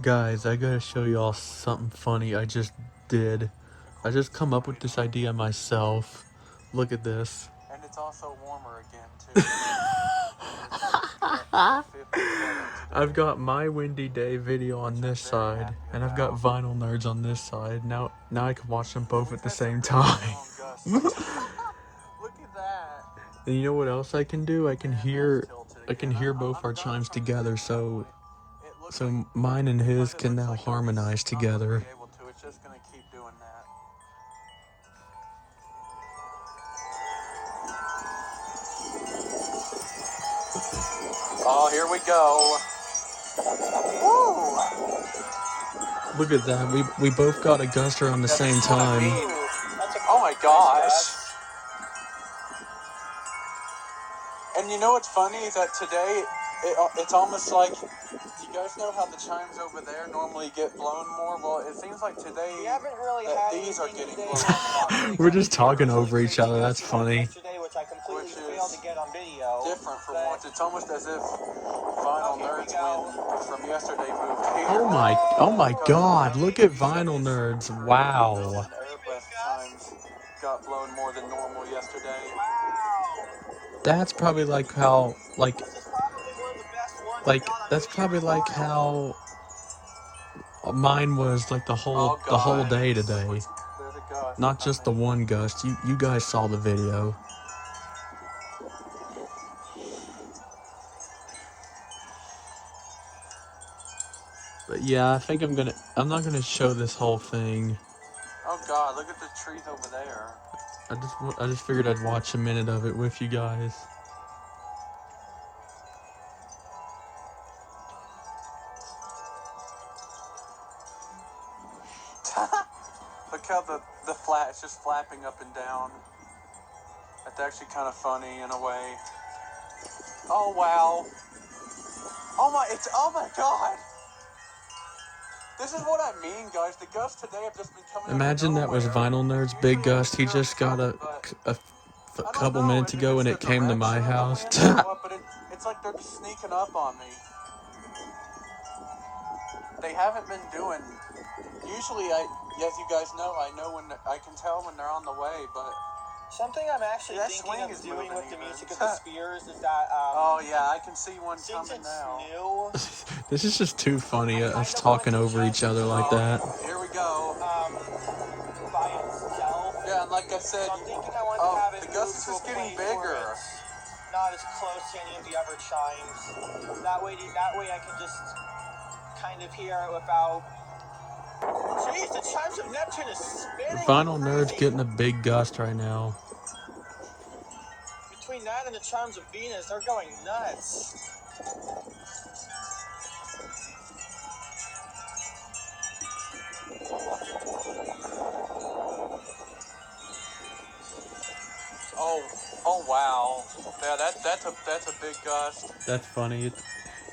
Guys, I gotta show y'all something funny I just did. I just come up with this idea myself. Look at this. And it's also warmer again, too. I've got my Windy Day video on this side, and I've got Vinyl Nerds on this side. Now I can watch them both at the same time. Look at that. And you know what else I can do? I can hear both our chimes together, so mine and his can now harmonize together. It's just gonna keep doing that. Oh, here we go. Woo! Look at that. We both got a gust around the same time. Oh my gosh. And you know what's funny is that today it's almost like, you guys know how the chimes over there normally get blown more? Well, it seems like today that these are getting blown. We're just talking over each other. That's funny. Which is different for once. It's almost as if Vinyl Nerds from yesterday moved here. Oh my God! Look at Vinyl Nerds. Wow. Airbus chimes got blown more than normal yesterday. That's probably like how that's probably like how mine was like the whole day today. Not just the one gust. You guys saw the video. But yeah, I think I'm not gonna show this whole thing. Oh God, look at the trees over there. I just figured I'd watch a minute of it with you guys. Look how the flat is just flapping up and down. That's actually kind of funny in a way. Oh wow. Oh my God. This is what I mean, guys. The gusts today have just been coming. Imagine that was Vinyl Nerd's big gust. He just got a couple minutes ago and it came to my house. But it's like they're just sneaking up on me. They haven't been doing. Usually, as you guys know, I can tell when they're on the way, but. Something I'm actually thinking of doing with the music of the Spears is that, oh yeah, I can see one since coming it's now. new, This is just too funny, us talking over each other like that. Here we go. By itself. Yeah, and like I said, So I'm thinking I want to have it the gust is move just to a getting point where bigger. it's not as close to any of the other chimes. That way I can just kind of hear it without. Jeez, the chimes of Neptune is spinning. Vinyl Nerd's getting a big gust right now. Between that and the chimes of Venus, they're going nuts. Oh wow. Yeah, that's a big gust. That's funny.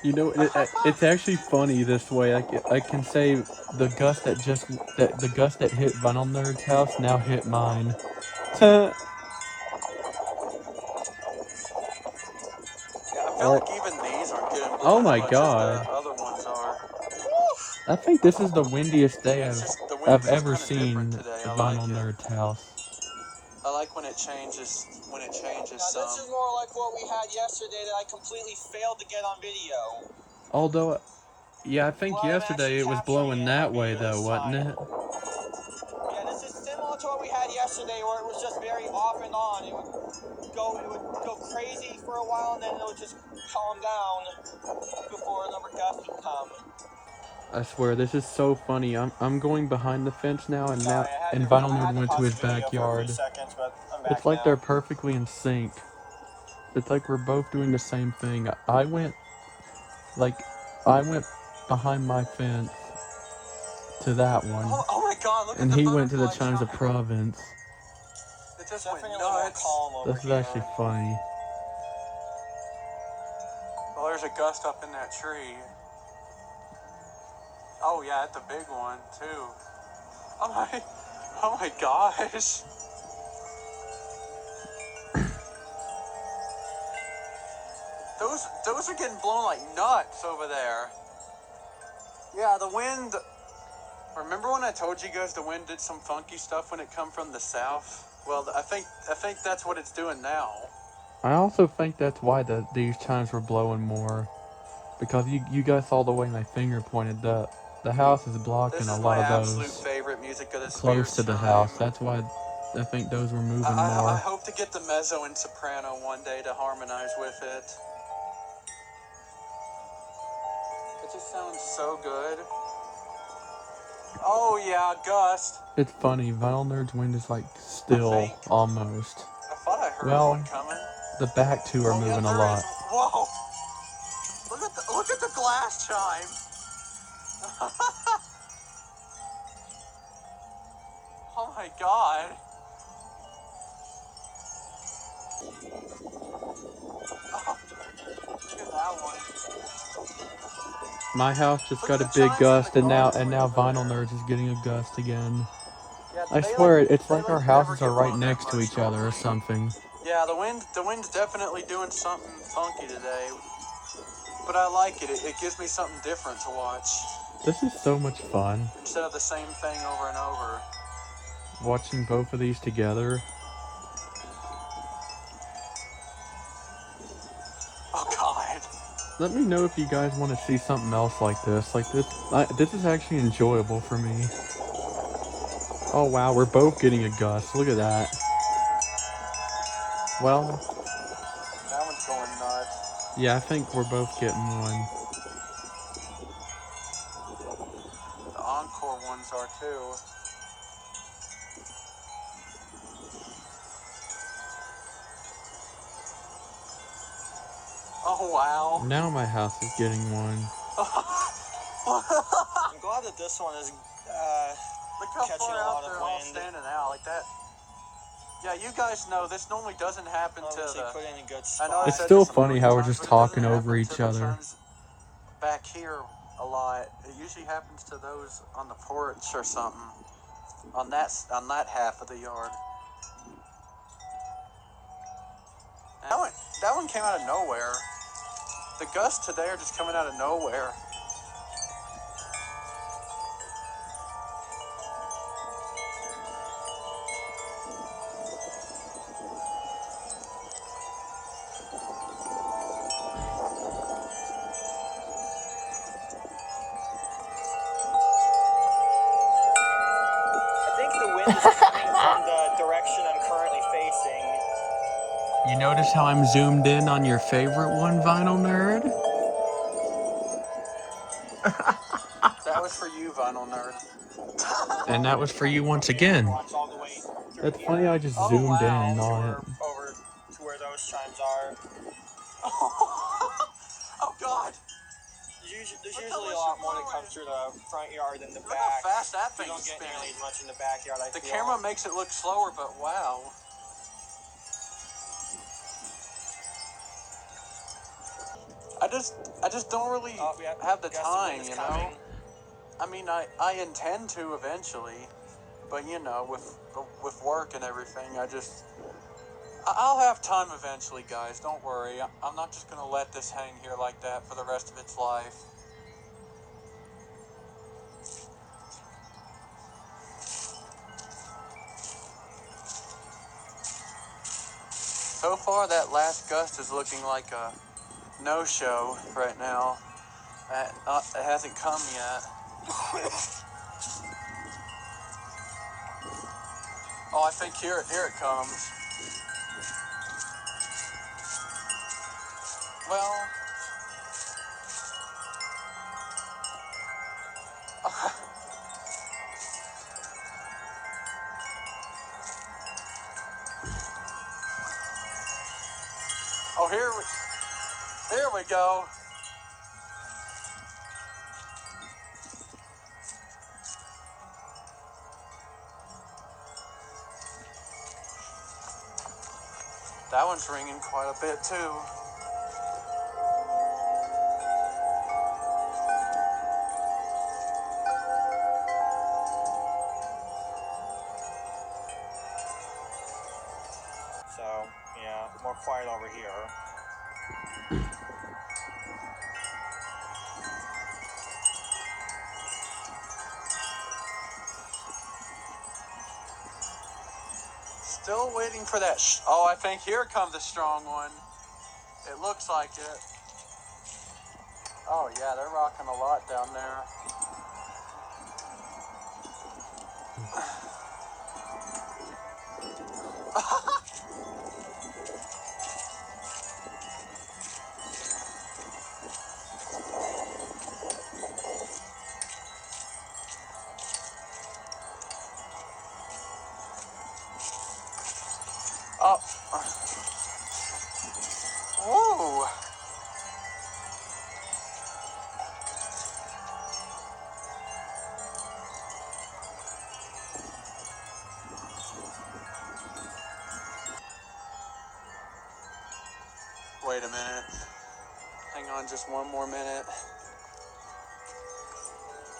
It's actually funny this way. I can say the gust that hit Vinyl Nerd's house now hit mine. Yeah, I feel like even these aren't getting blown Oh my as much God. as the other ones are. I think this is the windiest day The wind I've is ever kinda seen different today. I Vinyl like it. Nerd's house. I like when it changes. Now, this is more like what we had yesterday that I completely failed to get on video. Although, yeah, I think Well, I'm yesterday it was actually blowing capturing that it on way video though, this wasn't time. it? Yeah, this is similar to what we had yesterday, where it was just very off and on. It would go crazy for a while, and then it would just calm down before another gust would come. I swear, this is so funny. I'm going behind the fence now, and Sorry, Vinyl I Nerd had went to pause his the video for a few backyard. seconds, but I'm back It's like now. they're perfectly in sync. It's like we're both doing the same thing. I went behind my fence to that one, Oh my God! Look and at the he went to the butterfly Chimes of chime. Province. It just Definitely went a little nuts. calm over This is here. actually funny. Well, there's a gust up in that tree. Oh yeah, it's a big one too. Oh my gosh. Those are getting blown like nuts over there. Yeah, the wind. Remember when I told you guys the wind did some funky stuff when it come from the south? Well, I think that's what it's doing now. I also think that's why these chimes were blowing more. Because you guys saw the way my finger pointed. The house is blocking This a is lot my of absolute those favorite music of the sphere close to the chime. house. That's why I think those were moving I more. hope to get the mezzo and soprano one day to harmonize with it. It just sounds so good. Oh yeah, gust. It's funny, Vinyl Nerd's wind is like still almost. I thought I heard Well, one coming. the back two are Oh yeah, moving a there lot. is. Whoa! Look at the glass chime. Oh my god. Oh, look at that one. My house just Look got at a the big chimes in gust, the and now garden way over Vinyl there. Nerds is getting a gust again. Yeah, I swear it's they like our never houses get are right blown that next to much each other or normally. something. Yeah, the wind's definitely doing something funky today. But I like it. It gives me something different to watch. This is so much fun. Instead of the same thing over and over. Watching both of these together. Oh god. Let me know if you guys want to see something else like this. This is actually enjoyable for me. Oh wow, we're both getting a gust. Look at that. Well, That one's going nuts. yeah, I think we're both getting one. The encore ones are too. Oh wow. Now my house is getting one. I'm glad that this one is Look how catching far a lot out of they're all wind. standing out like that. Yeah, you guys know this normally doesn't happen to Obviously the. put in a good I know I spot. It's said still this a funny million how we're times, just but it doesn't talking over happen each to the other. chimes back here a lot. It usually happens to those on the porch or something. On that half of the yard. That one came out of nowhere. The gusts today are just coming out of nowhere. I think the wind is coming from the direction I'm currently facing. You notice how I'm zoomed in on your favorite one, Vinyl Nerd? That was for you, Vinyl Nerd. And that was for you once again. All the way through That's here. funny, I just Oh, zoomed wow. in on it. Over to where those chimes are. Oh god. There's usually a lot more that comes through the front yard than the Look back. how fast that You thing's don't get spinning. nearly as much in the backyard, I The feel. camera makes it look slower, but wow. I just don't really have the time, you know? I mean, I intend to eventually, but you know, with work and everything, I'll have time eventually, guys. Don't worry. I'm not just gonna let this hang here like that for the rest of its life. So far, that last gust is looking like a no-show right now. It hasn't come yet. Oh, I think here it comes. Well, oh here we go. That one's ringing quite a bit too. So, yeah, more quiet over here. Still waiting for that. Oh, I think here comes the strong one. It looks like it. Oh yeah, they're rocking a lot down there. Oh. Whoa. Wait a minute. Hang on just one more minute.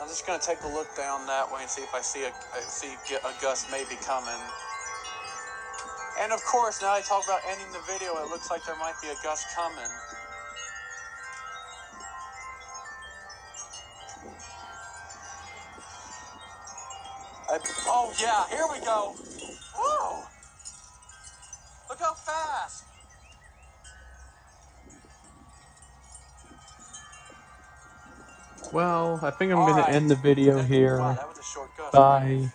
I'm just gonna take a look down that way and see if I see a gust maybe coming. And of course, now I talk about ending the video, it looks like there might be a gust coming. Oh yeah, here we go. Whoa! Look how fast. Well, I think I'm All gonna right. end the video Wow, here. that was a short gust. Bye.